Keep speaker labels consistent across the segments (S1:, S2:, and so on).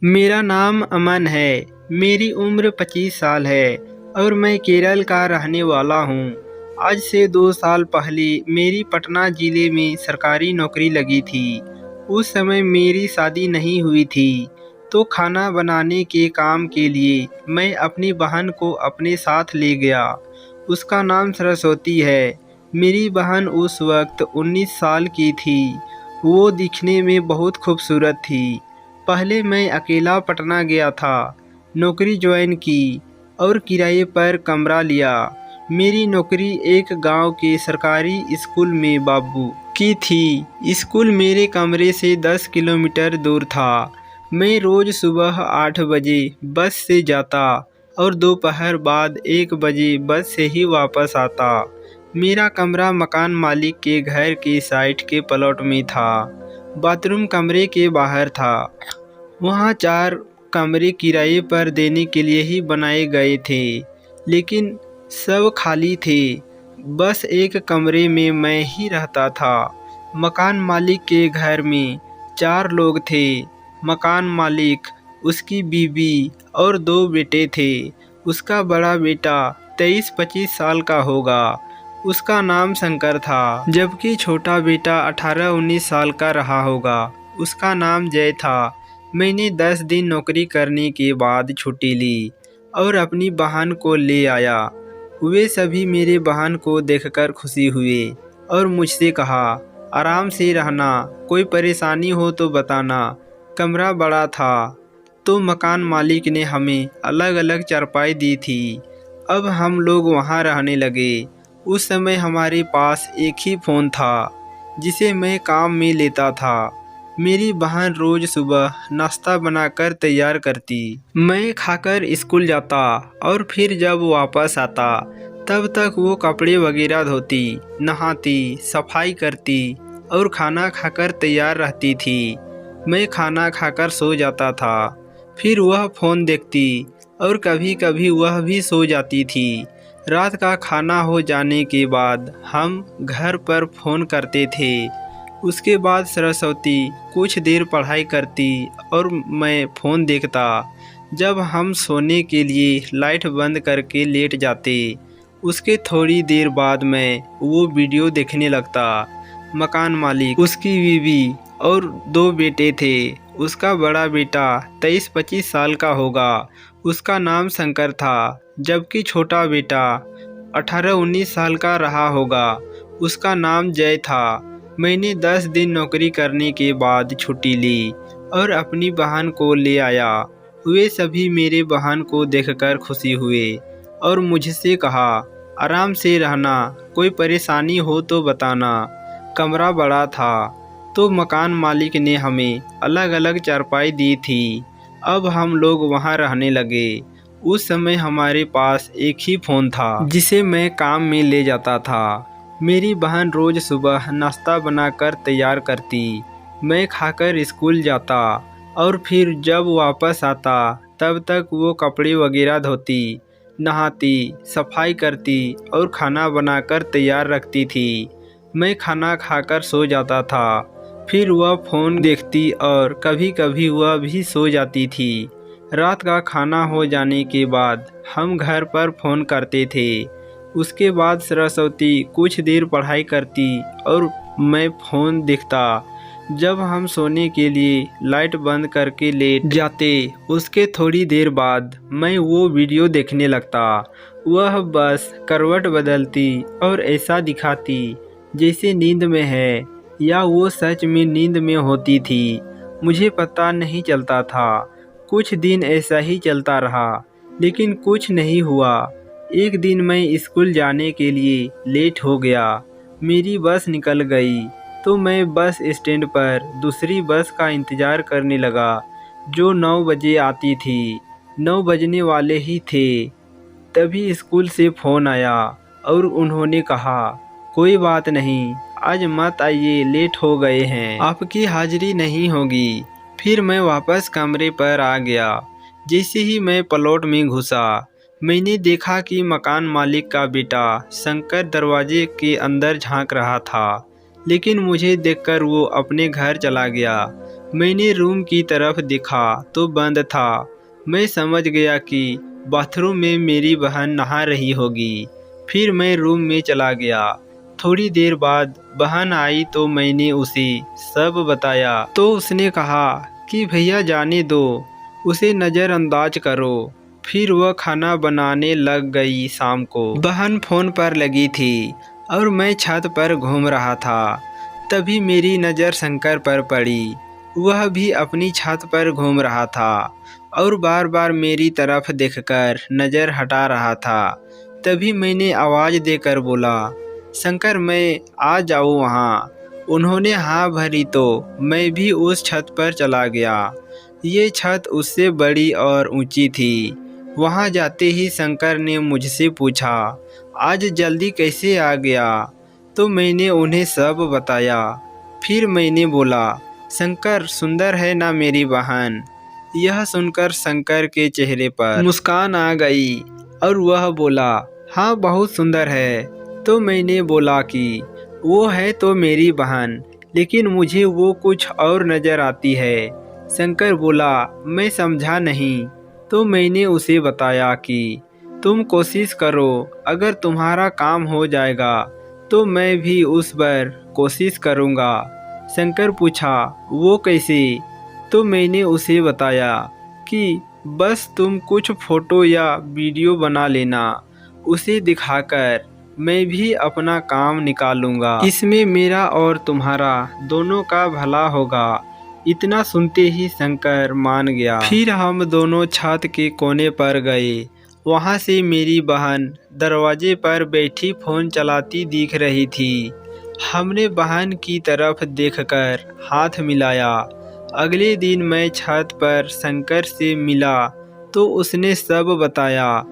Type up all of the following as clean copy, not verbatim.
S1: मेरा नाम अमन है। मेरी उम्र 25 साल है और मैं केरल का रहने वाला हूँ। आज से 2 साल पहले मेरी पटना ज़िले में सरकारी नौकरी लगी थी। उस समय मेरी शादी नहीं हुई थी, तो खाना बनाने के काम के लिए मैं अपनी बहन को अपने साथ ले गया। उसका नाम सरस्वती है। मेरी बहन उस वक्त 19 साल की थी। वो दिखने में बहुत खूबसूरत थी। पहले मैं अकेला पटना गया था, नौकरी ज्वाइन की और किराए पर कमरा लिया। मेरी नौकरी एक गांव के सरकारी स्कूल में बाबू की थी। स्कूल मेरे कमरे से 10 किलोमीटर दूर था। मैं रोज़ सुबह 8 बजे बस से जाता और दोपहर बाद 1 बजे बस से ही वापस आता। मेरा कमरा मकान मालिक के घर के साइड के प्लॉट में था। बाथरूम कमरे के बाहर था। वहाँ 4 कमरे किराए पर देने के लिए ही बनाए गए थे, लेकिन सब खाली थे। बस एक कमरे में मैं ही रहता था। मकान मालिक के घर में 4 लोग थे। मकान मालिक, उसकी बीवी और 2 बेटे थे। उसका बड़ा बेटा 23-25 साल का होगा। उसका नाम शंकर था, जबकि छोटा बेटा 18-19 साल का रहा होगा। उसका नाम जय था। मैंने 10 दिन नौकरी करने के बाद छुट्टी ली और अपनी बहन को ले आया। वे सभी मेरे बहन को देखकर खुशी हुए और मुझसे कहा, आराम से रहना, कोई परेशानी हो तो बताना। कमरा बड़ा था, तो मकान मालिक ने हमें अलग अलग चारपाई दी थी। अब हम लोग वहाँ रहने लगे। उस समय हमारे पास एक ही फ़ोन था, जिसे मैं काम में लेता था। मेरी बहन रोज़ सुबह नाश्ता बनाकर तैयार करती। मैं खाकर स्कूल जाता और फिर जब वापस आता तब तक वो कपड़े वगैरह धोती, नहाती, सफाई करती और खाना खाकर तैयार रहती थी। मैं खाना खाकर सो जाता था। फिर वह फ़ोन देखती और कभी कभी वह भी सो जाती थी। रात का खाना हो जाने के बाद हम घर पर फ़ोन करते थे। उसके बाद सरस्वती कुछ देर पढ़ाई करती और मैं फ़ोन देखता। जब हम सोने के लिए लाइट बंद करके लेट जाते, उसके थोड़ी देर बाद मैं वो वीडियो देखने लगता। मकान मालिक, उसकी बीवी और 2 बेटे थे। उसका बड़ा बेटा 23-25 साल का होगा। उसका नाम शंकर था, जबकि छोटा बेटा 18-19 साल का रहा होगा। उसका नाम जय था। मैंने 10 दिन नौकरी करने के बाद छुट्टी ली और अपनी बहन को ले आया। वे सभी मेरे बहन को देखकर खुशी हुए और मुझसे कहा, आराम से रहना, कोई परेशानी हो तो बताना। कमरा बड़ा था, तो मकान मालिक ने हमें अलग अलग चारपाई दी थी। अब हम लोग वहाँ रहने लगे। उस समय हमारे पास एक ही फ़ोन था, जिसे मैं काम में ले जाता था। मेरी बहन रोज़ सुबह नाश्ता बनाकर तैयार करती। मैं खाकर स्कूल जाता और फिर जब वापस आता तब तक वो कपड़े वगैरह धोती, नहाती, सफाई करती और खाना बनाकर तैयार रखती थी। मैं खाना खाकर सो जाता था। फिर वह फ़ोन देखती और कभी कभी वह भी सो जाती थी। रात का खाना हो जाने के बाद हम घर पर फ़ोन करते थे। उसके बाद सरस्वती कुछ देर पढ़ाई करती और मैं फ़ोन देखता। जब हम सोने के लिए लाइट बंद करके लेट जाते, उसके थोड़ी देर बाद मैं वो वीडियो देखने लगता। वह बस करवट बदलती और ऐसा दिखाती जैसे नींद में है, या वो सच में नींद में होती थी। मुझे पता नहीं चलता था। कुछ दिन ऐसा ही चलता रहा, लेकिन कुछ नहीं हुआ। एक दिन मैं स्कूल जाने के लिए लेट हो गया। मेरी बस निकल गई, तो मैं बस स्टैंड पर दूसरी बस का इंतज़ार करने लगा, जो 9 बजे आती थी। 9 बजने वाले ही थे, तभी स्कूल से फ़ोन आया और उन्होंने कहा, कोई बात नहीं, आज मत आइए, लेट हो गए हैं, आपकी हाज़िरी नहीं होगी। फिर मैं वापस कमरे पर आ गया। जैसे ही मैं प्लॉट में घुसा, मैंने देखा कि मकान मालिक का बेटा शंकर दरवाजे के अंदर झांक रहा था, लेकिन मुझे देखकर वो अपने घर चला गया। मैंने रूम की तरफ देखा तो बंद था। मैं समझ गया कि बाथरूम में मेरी बहन नहा रही होगी। फिर मैं रूम में चला गया। थोड़ी देर बाद बहन आई तो मैंने उसे सब बताया तो उसने कहा कि भैया जाने दो, उसे नज़रअंदाज करो। फिर वह खाना बनाने लग गई। शाम को बहन फ़ोन पर लगी थी और मैं छत पर घूम रहा था। तभी मेरी नज़र शंकर पर पड़ी। वह भी अपनी छत पर घूम रहा था और बार बार मेरी तरफ देखकर नज़र हटा रहा था। तभी मैंने आवाज़ देकर बोला, शंकर मैं आ जाऊँ वहाँ। उन्होंने हाँ भरी तो मैं भी उस छत पर चला गया। ये छत उससे बड़ी और ऊंची थी। वहाँ जाते ही शंकर ने मुझसे पूछा, आज जल्दी कैसे आ गया? तो मैंने उन्हें सब बताया। फिर मैंने बोला, शंकर सुंदर है ना मेरी बहन? यह सुनकर शंकर के चेहरे पर मुस्कान आ गई और वह बोला, हाँ बहुत सुंदर है। तो मैंने बोला कि वो है तो मेरी बहन, लेकिन मुझे वो कुछ और नज़र आती है। शंकर बोला, मैं समझा नहीं। तो मैंने उसे बताया कि तुम कोशिश करो, अगर तुम्हारा काम हो जाएगा तो मैं भी उस बार कोशिश करूँगा। शंकर पूछा, वो कैसे? तो मैंने उसे बताया कि बस तुम कुछ फ़ोटो या वीडियो बना लेना, उसे दिखाकर मैं भी अपना काम निकालूंगा। इसमें मेरा और तुम्हारा दोनों का भला होगा। इतना सुनते ही शंकर मान गया। फिर हम दोनों छत के कोने पर गए। वहाँ से मेरी बहन दरवाजे पर बैठी फ़ोन चलाती दिख रही थी। हमने बहन की तरफ देखकर हाथ मिलाया। अगले दिन मैं छत पर शंकर से मिला तो उसने सब बताया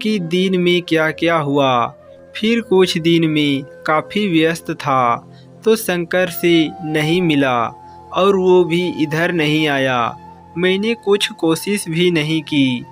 S1: कि दिन में क्या क्या हुआ। फिर कुछ दिन में काफ़ी व्यस्त था तो शंकर से नहीं मिला और वो भी इधर नहीं आया। मैंने कुछ कोशिश भी नहीं की।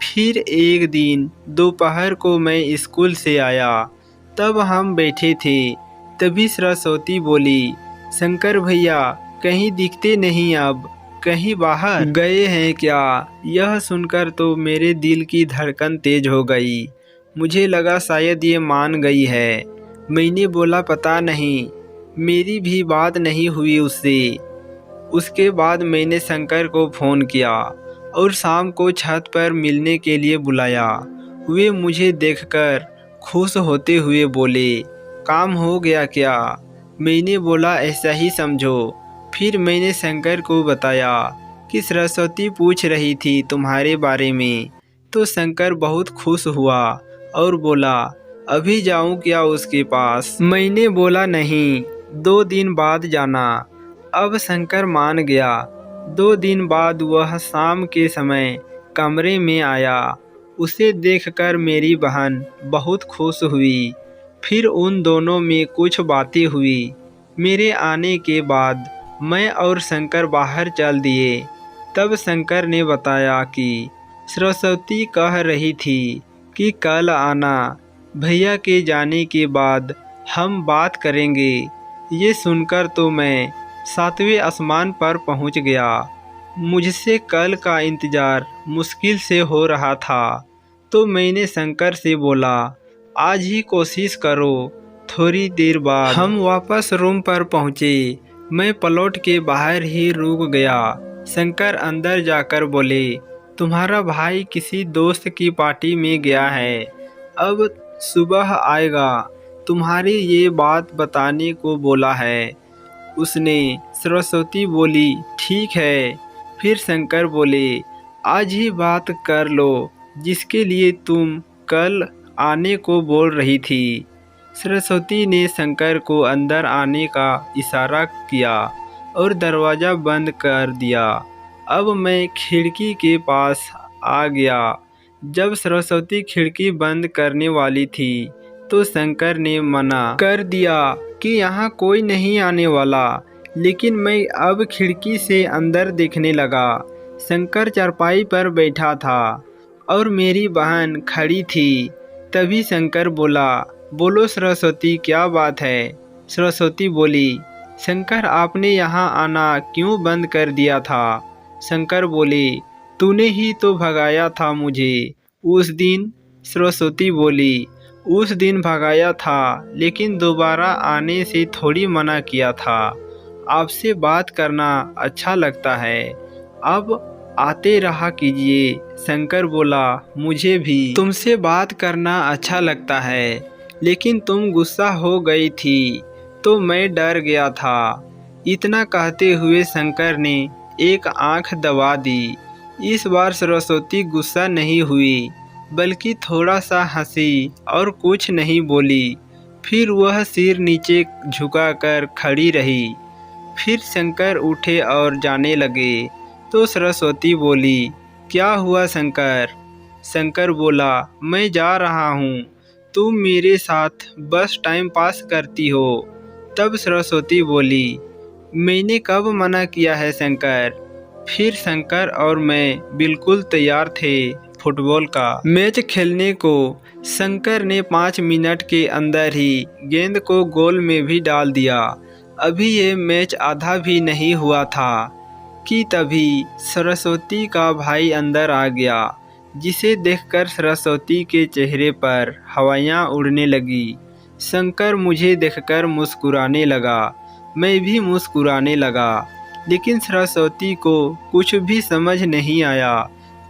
S1: फिर एक दिन दोपहर को मैं स्कूल से आया, तब हम बैठे थे। तभी सरस्वती बोली, शंकर भैया कहीं दिखते नहीं, अब कहीं बाहर गए हैं क्या? यह सुनकर तो मेरे दिल की धड़कन तेज हो गई। मुझे लगा शायद ये मान गई है। मैंने बोला, पता नहीं, मेरी भी बात नहीं हुई उससे। उसके बाद मैंने शंकर को फ़ोन किया और शाम को छत पर मिलने के लिए बुलाया। वे मुझे देखकर खुश होते हुए बोले, काम हो गया क्या? मैंने बोला, ऐसा ही समझो। फिर मैंने शंकर को बताया कि सरस्वती पूछ रही थी तुम्हारे बारे में। तो शंकर बहुत खुश हुआ और बोला, अभी जाऊं क्या उसके पास? मैंने बोला, नहीं, 2 दिन बाद जाना। अब शंकर मान गया। 2 दिन बाद वह शाम के समय कमरे में आया। उसे देखकर मेरी बहन बहुत खुश हुई। फिर उन दोनों में कुछ बातें हुई। मेरे आने के बाद मैं और शंकर बाहर चल दिए। तब शंकर ने बताया कि सरस्वती कह रही थी कि कल आना, भैया के जाने के बाद हम बात करेंगे। ये सुनकर तो मैं 7वें आसमान पर पहुंच गया। मुझसे कल का इंतज़ार मुश्किल से हो रहा था। तो मैंने शंकर से बोला, आज ही कोशिश करो। थोड़ी देर बाद हम वापस रूम पर पहुँचे। मैं प्लॉट के बाहर ही रुक गया। शंकर अंदर जाकर बोले, तुम्हारा भाई किसी दोस्त की पार्टी में गया है, अब सुबह आएगा। तुम्हारी ये बात बताने को बोला है उसने। सरस्वती बोली, ठीक है। फिर शंकर बोले, आज ही बात कर लो जिसके लिए तुम कल आने को बोल रही थी। सरस्वती ने शंकर को अंदर आने का इशारा किया और दरवाज़ा बंद कर दिया। अब मैं खिड़की के पास आ गया। जब सरस्वती खिड़की बंद करने वाली थी तो शंकर ने मना कर दिया कि यहाँ कोई नहीं आने वाला। लेकिन मैं अब खिड़की से अंदर देखने लगा। शंकर चारपाई पर बैठा था और मेरी बहन खड़ी थी। तभी शंकर बोला, बोलो सरस्वती, क्या बात है? सरस्वती बोली, शंकर, आपने यहाँ आना क्यों बंद कर दिया था? शंकर बोले, तूने ही तो भगाया था मुझे उस दिन। सरस्वती बोली, उस दिन भगाया था, लेकिन दोबारा आने से थोड़ी मना किया था। आपसे बात करना अच्छा लगता है, अब आते रहा कीजिए। शंकर बोला, मुझे भी तुमसे बात करना अच्छा लगता है, लेकिन तुम गुस्सा हो गई थी तो मैं डर गया था। इतना कहते हुए शंकर ने एक आंख दबा दी। इस बार सरस्वती गुस्सा नहीं हुई, बल्कि थोड़ा सा हंसी और कुछ नहीं बोली। फिर वह सिर नीचे झुकाकर खड़ी रही। फिर शंकर उठे और जाने लगे तो सरस्वती बोली, क्या हुआ शंकर? शंकर बोला, मैं जा रहा हूँ, तुम मेरे साथ बस टाइम पास करती हो। तब सरस्वती बोली, मैंने कब मना किया है शंकर? फिर शंकर और मैं बिल्कुल तैयार थे फुटबॉल का मैच खेलने को। शंकर ने 5 मिनट के अंदर ही गेंद को गोल में भी डाल दिया। अभी ये मैच आधा भी नहीं हुआ था कि तभी सरस्वती का भाई अंदर आ गया, जिसे देखकर सरस्वती के चेहरे पर हवाइयाँ उड़ने लगी। शंकर मुझे देखकर मुस्कुराने लगा, मैं भी मुस्कुराने लगा, लेकिन सरस्वती को कुछ भी समझ नहीं आया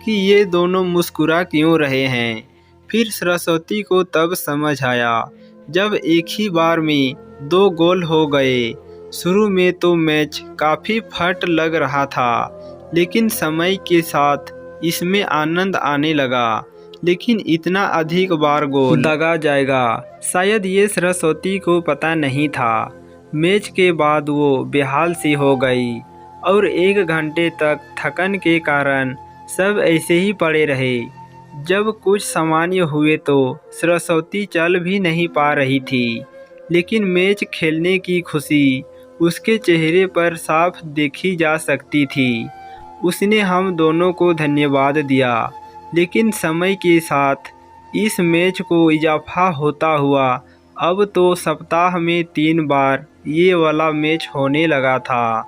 S1: कि ये दोनों मुस्कुरा क्यों रहे हैं। फिर सरस्वती को तब समझ आया जब एक ही बार में 2 गोल हो गए। शुरू में तो मैच काफ़ी फट लग रहा था, लेकिन समय के साथ इसमें आनंद आने लगा। लेकिन इतना अधिक बार गोल दागा जाएगा, शायद ये सरस्वती को पता नहीं था। मैच के बाद वो बेहाल सी हो गई और 1 घंटे तक थकन के कारण सब ऐसे ही पड़े रहे। जब कुछ सामान्य हुए तो सरस्वती चल भी नहीं पा रही थी, लेकिन मैच खेलने की खुशी उसके चेहरे पर साफ देखी जा सकती थी। उसने हम दोनों को धन्यवाद दिया, लेकिन समय के साथ इस मैच को इजाफा होता हुआ अब तो सप्ताह में 3 बार ये वाला मैच होने लगा था।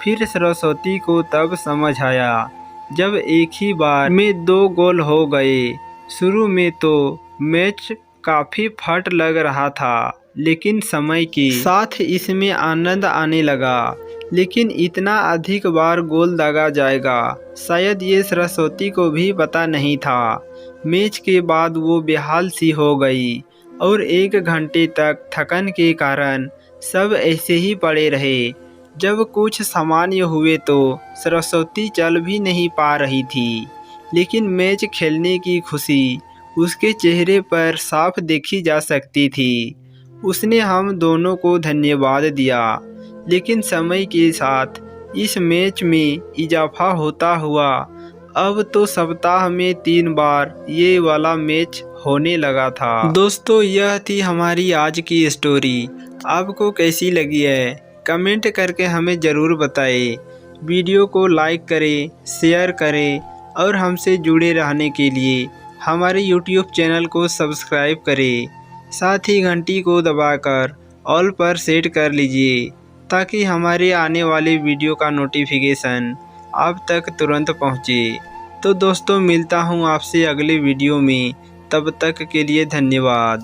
S1: फिर सरस्वती को तब समझ आया जब एक ही बार में 2 गोल हो गए। शुरू में तो मैच काफ़ी फट लग रहा था, लेकिन समय के साथ इसमें आनंद आने लगा। लेकिन इतना अधिक बार गोल दागा जाएगा, शायद ये सरस्वती को भी पता नहीं था। मैच के बाद वो बेहाल सी हो गई और 1 घंटे तक थकन के कारण सब ऐसे ही पड़े रहे। जब कुछ सामान्य हुए तो सरस्वती चल भी नहीं पा रही थी, लेकिन मैच खेलने की खुशी उसके चेहरे पर साफ देखी जा सकती थी। उसने हम दोनों को धन्यवाद दिया, लेकिन समय के साथ इस मैच में इजाफा होता हुआ अब तो सप्ताह में 3 बार ये वाला मैच होने लगा था। दोस्तों, यह थी हमारी आज की स्टोरी। आपको कैसी लगी है कमेंट करके हमें ज़रूर बताएं। वीडियो को लाइक करें, शेयर करें और हमसे जुड़े रहने के लिए हमारे YouTube चैनल को सब्सक्राइब करें। साथ ही घंटी को दबाकर ऑल पर सेट कर लीजिए, ताकि हमारे आने वाले वीडियो का नोटिफिकेशन आप तक तुरंत पहुँचे। तो दोस्तों, मिलता हूँ आपसे अगले वीडियो में, तब तक के लिए धन्यवाद।